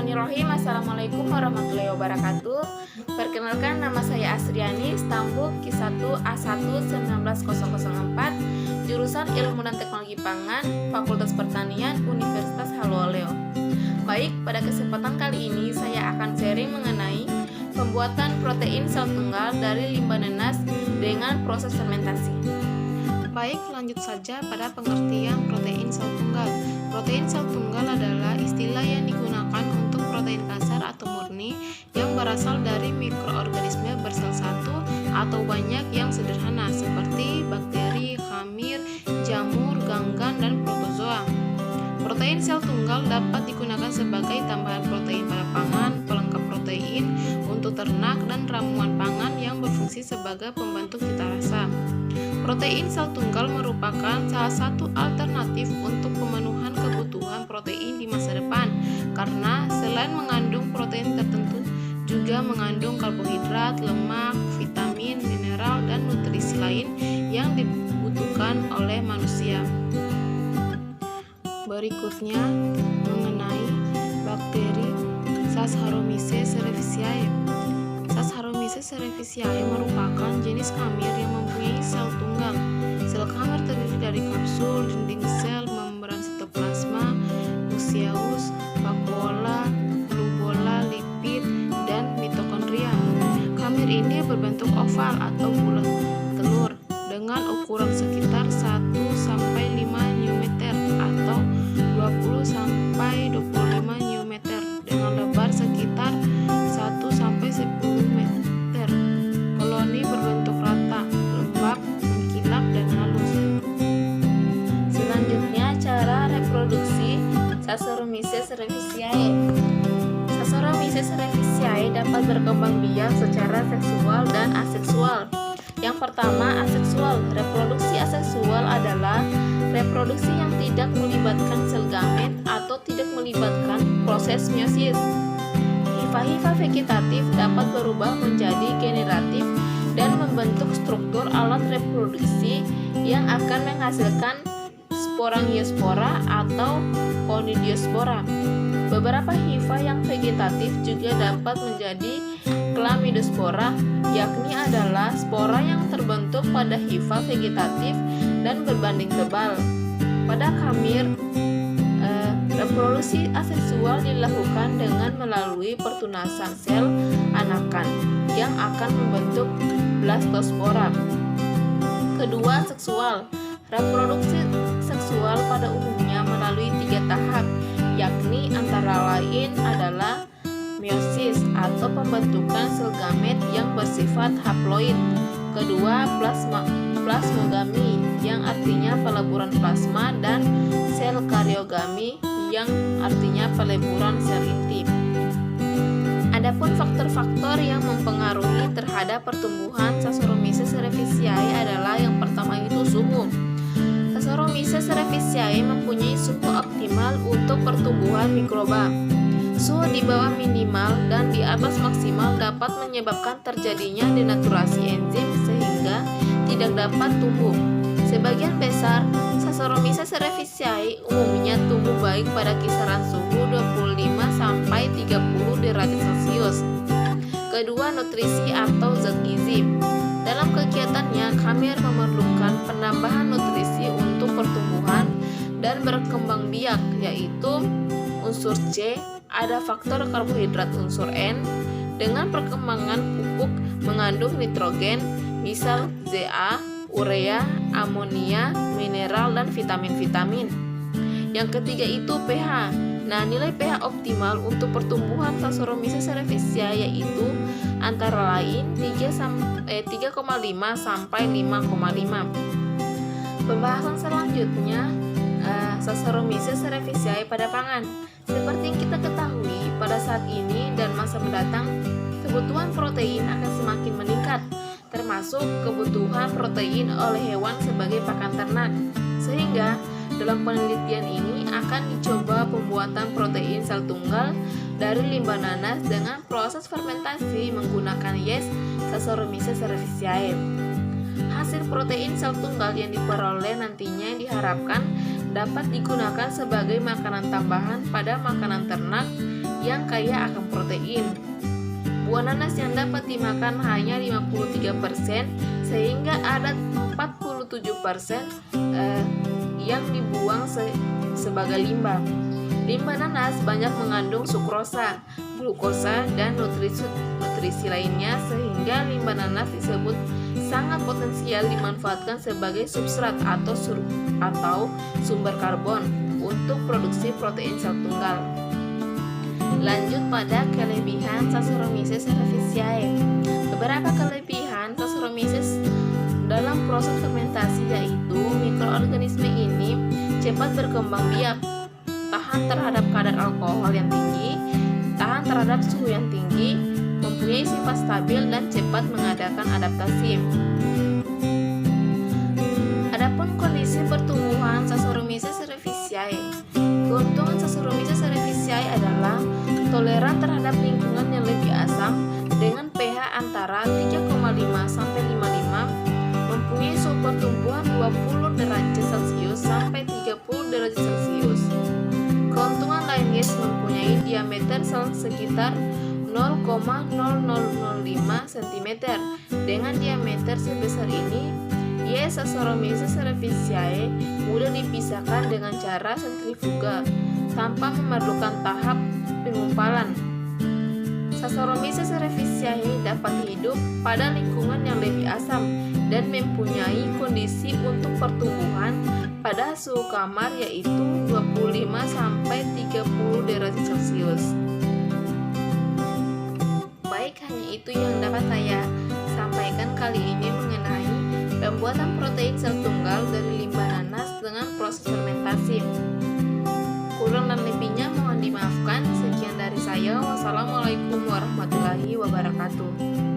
Bismillahirrahmanirrahim. Assalamualaikum warahmatullahi wabarakatuh. Perkenalkan, nama saya Asriani, stambuk Q1A1-19004, jurusan Ilmu dan Teknologi Pangan, Fakultas Pertanian, Universitas Halooleo. Baik, pada kesempatan kali ini saya akan sharing mengenai pembuatan protein sel tunggal dari limbah nanas dengan proses fermentasi. Baik, lanjut saja pada pengertian protein sel tunggal. Protein sel tunggal adalah istilah yang digunakan untuk protein kasar atau murni yang berasal dari mikroorganisme bersel satu atau banyak yang sederhana seperti bakteri, khamir, jamur, ganggan, dan protozoa. Protein sel tunggal dapat digunakan sebagai tambahan protein pada pangan, pelengkap protein untuk ternak, dan ramuan pangan yang berfungsi sebagai pembentuk cita rasa. Protein sel tunggal merupakan salah satu alternatif untuk pemenuhan kebutuhan protein di masa depan karena selain mengandung protein tertentu juga mengandung karbohidrat, lemak, vitamin, mineral, dan nutrisi lain yang dibutuhkan oleh manusia. Berikutnya mengenai bakteri Saccharomyces cerevisiae. Saccharomyces cerevisiae merupakan jenis khamir yang mempunyai sel tunggal. Sel khamir terdiri dari kapsul, dinding sel, membran sitoplasma, nucleus, vakuola, globola, lipid, dan mitokondria. Khamir ini berbentuk oval atau bulat telur dengan ukuran sekitar 1-5 nm atau 20-25 nm dengan lebar sekitar 1-10 meter. Koloni berbentuk rata, lembab, mengkilap, dan halus. Selanjutnya, cara reproduksi Saccharomyces cerevisiae. Saccharomyces cerevisiae dapat berkembang biak secara seksual dan aseksual. Yang pertama, aseksual. Reproduksi aseksual adalah reproduksi yang tidak melibatkan sel gamet atau tidak melibatkan proses meiosis. Hifa-hifa vegetatif dapat berubah menjadi generatif dan membentuk struktur alat reproduksi yang akan menghasilkan sporangiospora atau conidiospora. Beberapa hifa yang vegetatif juga dapat menjadi chlamydospora, yakni adalah spora yang terbentuk pada hifa vegetatif dan berbanding tebal. Pada khamir, reproduksi aseksual dilakukan dengan melalui pertunasan sel anakan yang akan membentuk blastospora. Kedua, seksual. Reproduksi seksual pada umumnya melalui 3 tahap, yakni antara lain adalah meiosis atau pembentukan sel gamet yang bersifat haploid. Kedua, plasmogami yang artinya peleburan plasma, dan sel karyogami yang artinya peleburan sel inti. Adapun faktor-faktor yang mempengaruhi terhadap pertumbuhan Saccharomyces cerevisiae adalah yang pertama itu suhu. Saccharomyces cerevisiae mempunyai suhu optimal untuk pertumbuhan mikroba. Suhu di bawah minimal dan di atas maksimal dapat menyebabkan terjadinya denaturasi enzim sehingga tidak dapat tumbuh. Sebagian besar Saccharomyces cerevisiae umumnya tumbuh baik pada kisaran suhu 25-30 derajat Celcius. Kedua, nutrisi atau zat gizi. Dalam kegiatannya, khamir memerlukan penambahan nutrisi untuk pertumbuhan dan berkembang biak, yaitu unsur C, ada faktor karbohidrat unsur N, dengan perkembangan pupuk mengandung nitrogen, misal Za, urea, amonia, mineral, dan vitamin-vitamin. Yang ketiga itu pH. Nah, nilai pH optimal untuk pertumbuhan Saccharomyces cerevisiae yaitu antara lain 3,5 sampai 5,5. Pembahasan selanjutnya, Saccharomyces cerevisiae pada pangan. Seperti yang kita ketahui, pada saat ini dan masa mendatang, kebutuhan protein akan semakin meningkat, termasuk kebutuhan protein oleh hewan sebagai pakan ternak. Sehingga dalam penelitian ini akan dicoba pembuatan protein sel tunggal dari limbah nanas dengan proses fermentasi menggunakan yeast Saccharomyces cerevisiae. Hasil protein sel tunggal yang diperoleh nantinya diharapkan dapat digunakan sebagai makanan tambahan pada makanan ternak yang kaya akan protein. Buah nanas yang dapat dimakan hanya 53%, sehingga ada 47% yang dibuang sebagai limbah. Limbah nanas banyak mengandung sukrosa, glukosa, dan nutrisi lainnya, sehingga limbah nanas disebut sangat potensial dimanfaatkan sebagai substrat atau sumber karbon untuk produksi protein sel tunggal. Lanjut pada kelebihan Saccharomyces cerevisiae. Beberapa kelebihan Saccharomyces dalam proses fermentasi yaitu mikroorganisme ini cepat berkembang biak, tahan terhadap kadar alkohol yang tinggi, tahan terhadap suhu yang tinggi, mempunyai sifat stabil dan cepat mengadakan adaptasi. Adapun kondisi pertumbuhan Saccharomyces cerevisiae. Keuntungan Saccharomyces cerevisiae adalah toleran terhadap lingkungan yang lebih asam dengan pH antara 3,5 sampai 55, mempunyai suhu pertumbuhan 20 derajat Celcius sampai 30 derajat Celcius. Keuntungan lainnya mempunyai diameter sel sekitar 0,0005 cm. Dengan diameter sebesar ini, Saccharomyces cerevisiae mudah dipisahkan dengan cara sentrifuga tanpa memerlukan tahap pengumpalan. Saccharomyces cerevisiae dapat hidup pada lingkungan yang lebih asam dan mempunyai kondisi untuk pertumbuhan pada suhu kamar yaitu 25 sampai 30 derajat Celcius. Baik, hanya itu yang dapat saya sampaikan kali ini mengenai pembuatan protein sel tunggal dari limbah nanas dengan proses fermentasi. Kurang dan lebihnya mohon dimaafkan. Sekian dari saya. Wassalamualaikum warahmatullahi wabarakatuh.